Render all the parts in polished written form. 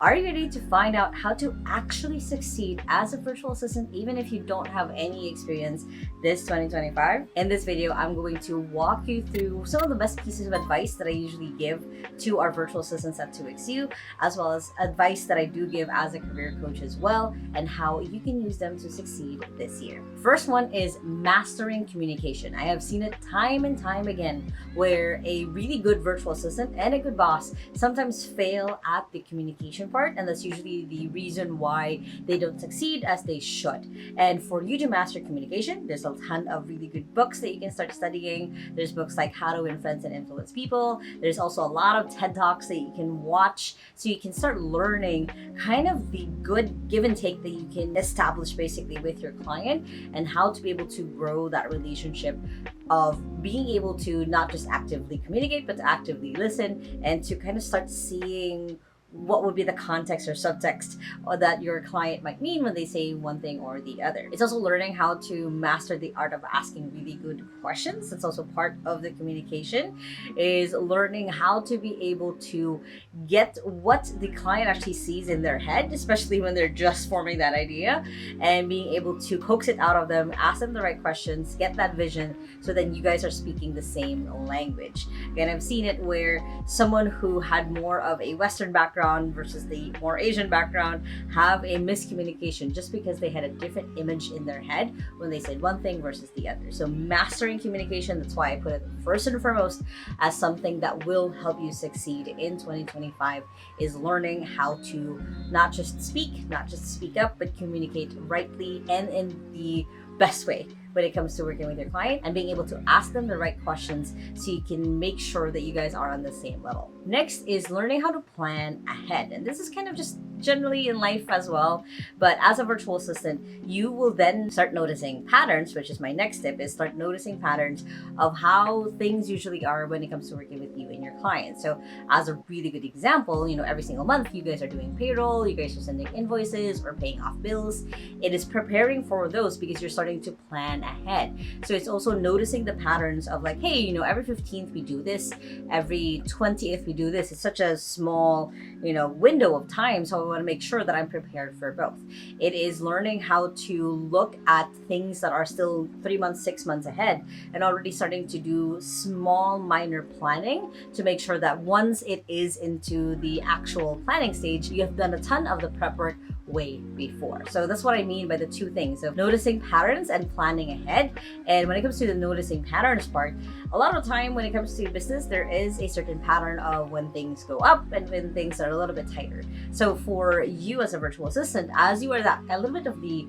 Are you ready to find out how to actually succeed as a virtual assistant even if you don't have any experience this 2025? In this video, I'm going to walk you through some of the best pieces of advice that I usually give to our virtual assistants at 2XU, as well as advice that I do give as a career coach as well, and how you can use them to succeed this year. First one is mastering communication. I have seen it time and time again where a really good virtual assistant and a good boss sometimes fail at the communication part, and that's usually the reason why they don't succeed as they should. And for you to master communication, there's a ton of really good books that you can start studying. There's books like How to Influence and Influence People. There's also a lot of TED Talks that you can watch, so you can start learning kind of the good give and take that you can establish basically with your client, and how to be able to grow that relationship of being able to not just actively communicate, but to actively listen, and to kind of start seeing what would be the context or subtext that your client might mean when they say one thing or the other. It's also learning how to master the art of asking really good questions. It's also part of the communication, is learning how to be able to get what the client actually sees in their head, especially when they're just forming that idea, and being able to coax it out of them, ask them the right questions, get that vision, so then you guys are speaking the same language. And I've seen it where someone who had more of a Western background versus the more Asian background have a miscommunication just because they had a different image in their head when they said one thing versus the other. So mastering communication, that's why I put it first and foremost as something that will help you succeed in 2025, is learning how to not just speak up, but communicate rightly and in the best way when it comes to working with your client, and being able to ask them the right questions so you can make sure that you guys are on the same level. Next is learning how to plan ahead. And this is kind of just generally in life as well, but as a virtual assistant, you will then start noticing patterns, which is my next tip, is start noticing patterns of how things usually are when it comes to working with you and your clients. So as a really good example, every single month you guys are doing payroll, you guys are sending invoices or paying off bills. It is preparing for those because you're starting to plan ahead. So it's also noticing the patterns of like, hey, every 15th we do this, every 20th we do this. It's such a small, window of time. So I want to make sure that I'm prepared for both. It is learning how to look at things that are still 3 months, 6 months ahead, and already starting to do small, minor planning to make sure that once it is into the actual planning stage, you have done a ton of the prep work way before. So that's what I mean by the two things of noticing patterns and planning ahead. And when it comes to the noticing patterns part, a lot of the time when it comes to business, there is a certain pattern of when things go up and when things are a little bit tighter. So for you as a virtual assistant, as you are that a little bit of the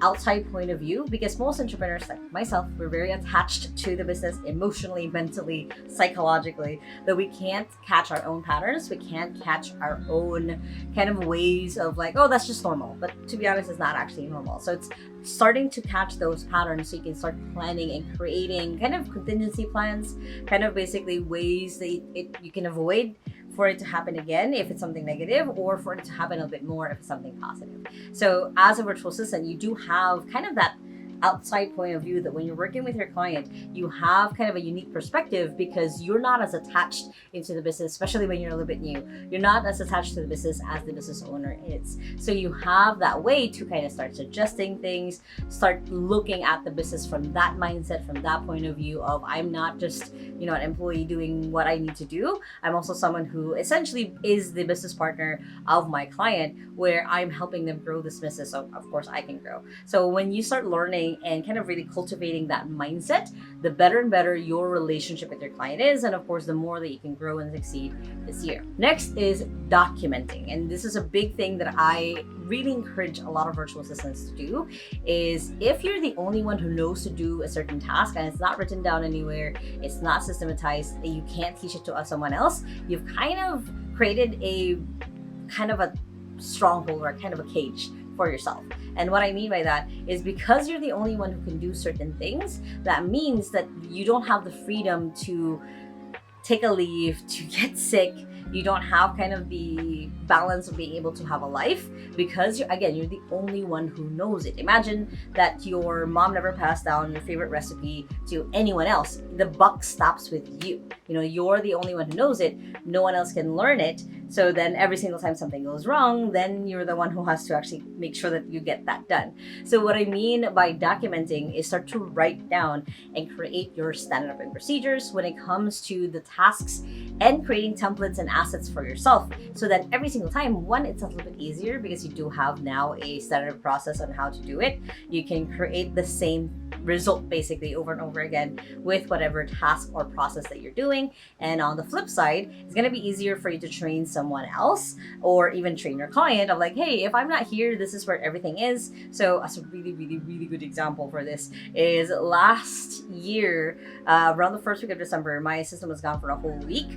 outside point of view, because most entrepreneurs like myself, we're very attached to the business emotionally, mentally, psychologically, that we can't catch our own patterns. We can't catch our own kind of ways of like, oh, that's just normal. But to be honest, it's not actually normal. So it's starting to catch those patterns so you can start planning and creating kind of contingency plans, kind of basically ways that you can avoid for it to happen again if it's something negative, or for it to happen a bit more if it's something positive. So as a virtual assistant, you do have kind of that outside point of view that when you're working with your client, you have kind of a unique perspective because you're not as attached into the business, especially when you're a little bit new. You're not as attached to the business as the business owner is. So you have that way to kind of start suggesting things, start looking at the business from that mindset, from that point of view of I'm not just, an employee doing what I need to do. I'm also someone who essentially is the business partner of my client, where I'm helping them grow this business. So of course I can grow. So when you start learning and kind of really cultivating that mindset, the better and better your relationship with your client is, and of course the more that you can grow and succeed this year. Next is documenting, and this is a big thing that I really encourage a lot of virtual assistants to do, is if you're the only one who knows to do a certain task and it's not written down anywhere, it's not systematized, and you can't teach it to someone else, you've kind of created a kind of a stronghold or kind of a cage for yourself. And what I mean by that is because you're the only one who can do certain things, that means that you don't have the freedom to take a leave, to get sick. You don't have kind of the balance of being able to have a life because you're the only one who knows it. Imagine that your mom never passed down your favorite recipe to anyone else. The buck stops with you. You're the only one who knows it. No one else can learn it. So then every single time something goes wrong, then you're the one who has to actually make sure that you get that done. So what I mean by documenting is start to write down and create your standard operating procedures when it comes to the tasks and creating templates and assets for yourself, so that every single time, one, it's a little bit easier because you do have now a standard process on how to do it. You can create the same result basically over and over again with whatever task or process that you're doing. And on the flip side, it's going to be easier for you to train someone else or even train your client of like, hey, if I'm not here, this is where everything is. So as a really good example for this is last year, around the first week of December, my assistant was gone for a whole week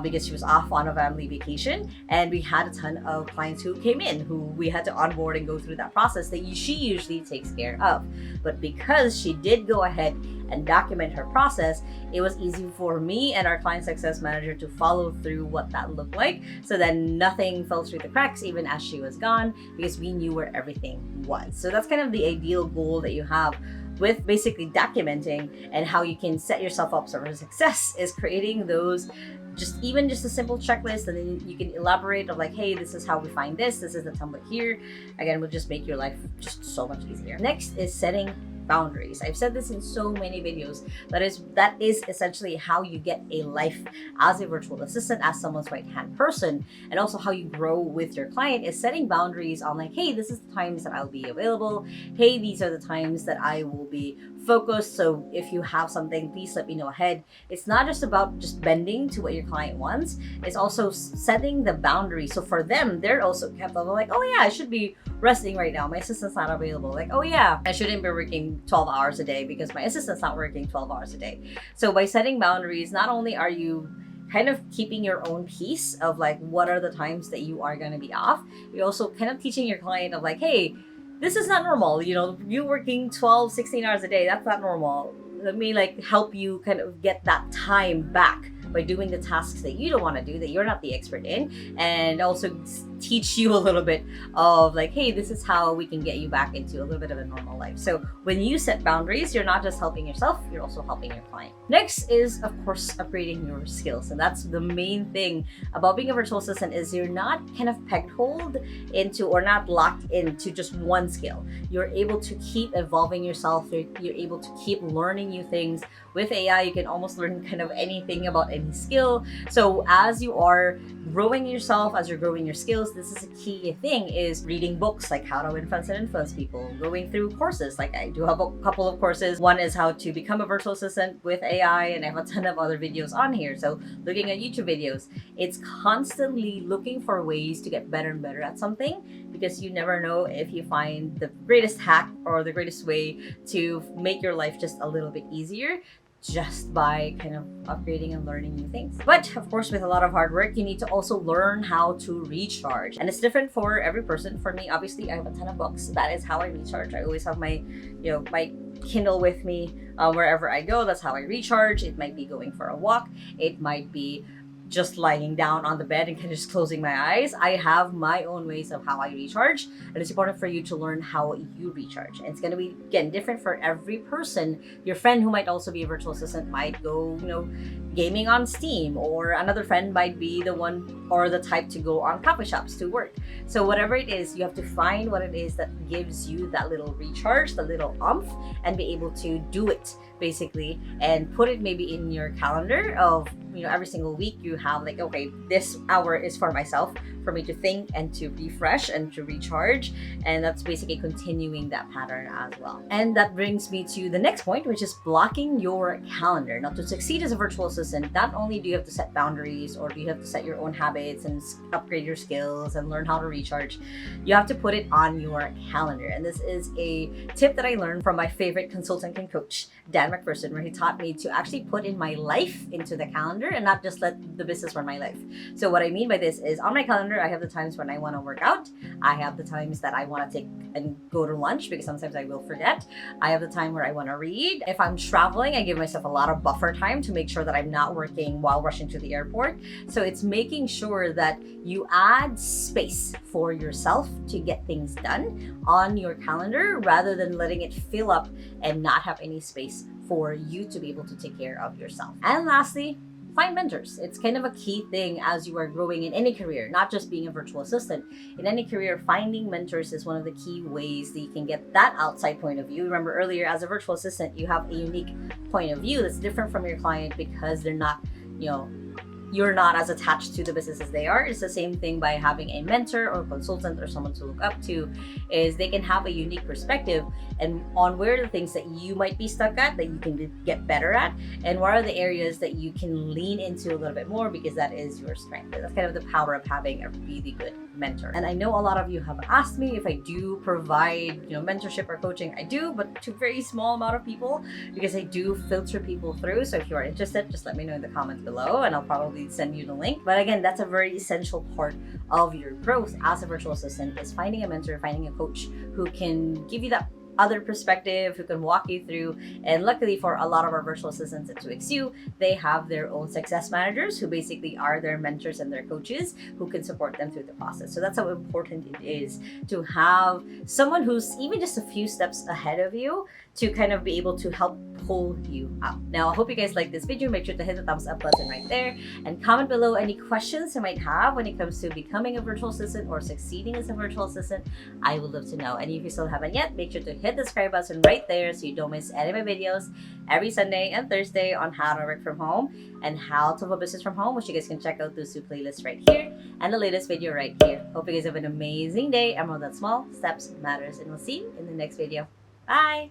because she was off on a family vacation, and we had a ton of clients who came in who we had to onboard and go through that process that she usually takes care of. But because she did go ahead and document her process, it was easy for me and our client success manager to follow through what that looked like, so that nothing fell through the cracks even as she was gone, because we knew where everything was. So that's kind of the ideal goal that you have with basically documenting, and how you can set yourself up for success is creating those just a simple checklist, and then you can elaborate of like, hey, this is how we find this is the template here. Again, will just make your life just so much easier. Next is setting boundaries. I've said this in so many videos, that is essentially how you get a life as a virtual assistant, as someone's right hand person, and also how you grow with your client is setting boundaries on like, hey, this is the times that I'll be available. Hey, these are the times that I will be focused. So if you have something, please let me know ahead. It's not just about just bending to what your client wants. It's also setting the boundary. So for them, they're also kept on like, oh yeah, I should be resting right now. My assistant's not available. Like, oh yeah, I shouldn't be working 12 hours a day because my assistant's not working 12 hours a day. So by setting boundaries, not only are you kind of keeping your own peace of like, what are the times that you are going to be off, you're also kind of teaching your client of like, hey, this is not normal. You know, you working 12, 16 hours a day, that's not normal. Let me like help you kind of get that time back by doing the tasks that you don't want to do, that you're not the expert in, and also teach you a little bit of like, hey, this is how we can get you back into a little bit of a normal life. So when you set boundaries, you're not just helping yourself, you're also helping your client. Next is, of course, upgrading your skills. And that's the main thing about being a virtual assistant, is you're not kind of peg-holed into or not locked into just one skill. You're able to keep evolving yourself. You're able to keep learning new things. With AI, you can almost learn kind of anything about any skill. So as you are growing yourself, as you're growing your skills, this is a key thing, is reading books like How to Influence People, going through courses. Like I do have a couple of courses. One is how to become a virtual assistant with AI, and I have a ton of other videos on here. So looking at YouTube videos, it's constantly looking for ways to get better and better at something, because you never know if you find the greatest hack or the greatest way to make your life just a little bit easier, just by kind of upgrading and learning new things. But of course, with a lot of hard work, you need to also learn how to recharge. And it's different for every person. For me, obviously, I have a ton of books. That is how I recharge. I always have my, my Kindle with me wherever I go. That's how I recharge. It might be going for a walk. It might be just lying down on the bed and kind of just closing my eyes. I have my own ways of how I recharge, and it's important for you to learn how you recharge. And it's going to be, again, different for every person. Your friend who might also be a virtual assistant might go, gaming on Steam, or another friend might be the one or the type to go on coffee shops to work. So whatever it is, you have to find what it is that gives you that little recharge, the little oomph, and be able to do it basically, and put it maybe in your calendar of, every single week you have like, okay, this hour is for myself, for me to think and to refresh and to recharge. And that's basically continuing that pattern as well. And that brings me to the next point, which is blocking your calendar. Now, to succeed as a virtual assistant, not only do you have to set boundaries, or do you have to set your own habits and upgrade your skills and learn how to recharge, you have to put it on your calendar. And this is a tip that I learned from my favorite consultant and coach, Dan McPherson, where he taught me to actually put in my life into the calendar and not just let the business run my life. So what I mean by this is, on my calendar, I have the times when I want to work out. I have the times that I want to take and go to lunch, because sometimes I will forget. I have the time where I want to read. If I'm traveling, I give myself a lot of buffer time to make sure that I'm not working while rushing to the airport. So it's making sure that you add space for yourself to get things done on your calendar, rather than letting it fill up and not have any space for you to be able to take care of yourself. And lastly, find mentors. It's kind of a key thing as you are growing in any career, not just being a virtual assistant. In any career, finding mentors is one of the key ways that you can get that outside point of view. Remember earlier, as a virtual assistant, you have a unique point of view that's different from your client because they're not, you know, you're not as attached to the business as they are. It's the same thing by having a mentor or consultant or someone to look up to, is they can have a unique perspective and on where the things that you might be stuck at that you can get better at, and what are the areas that you can lean into a little bit more because that is your strength. And that's kind of the power of having a really good mentor. And I know a lot of you have asked me if I do provide, mentorship or coaching. I do, but to a very small amount of people because I do filter people through. So if you are interested, just let me know in the comments below and I'll probably send you the link. But again, that's a very essential part of your growth as a virtual assistant, is finding a mentor, finding a coach who can give you that other perspective, who can walk you through. And luckily for a lot of our virtual assistants at 2XU, they have their own success managers who basically are their mentors and their coaches who can support them through the process. So that's how important it is to have someone who's even just a few steps ahead of you to kind of be able to help pull you up. Now, I hope you guys like this video. Make sure to hit the thumbs up button right there and comment below any questions you might have when it comes to becoming a virtual assistant or succeeding as a virtual assistant. I would love to know. And if you still haven't yet, make sure to hit the subscribe button right there so you don't miss any of my videos every Sunday and Thursday on how to work from home and how to have a business from home, which you guys can check out through the playlist right here and the latest video right here. Hope you guys have an amazing day. Remember that small steps matters, and we'll see you in the next video. Bye!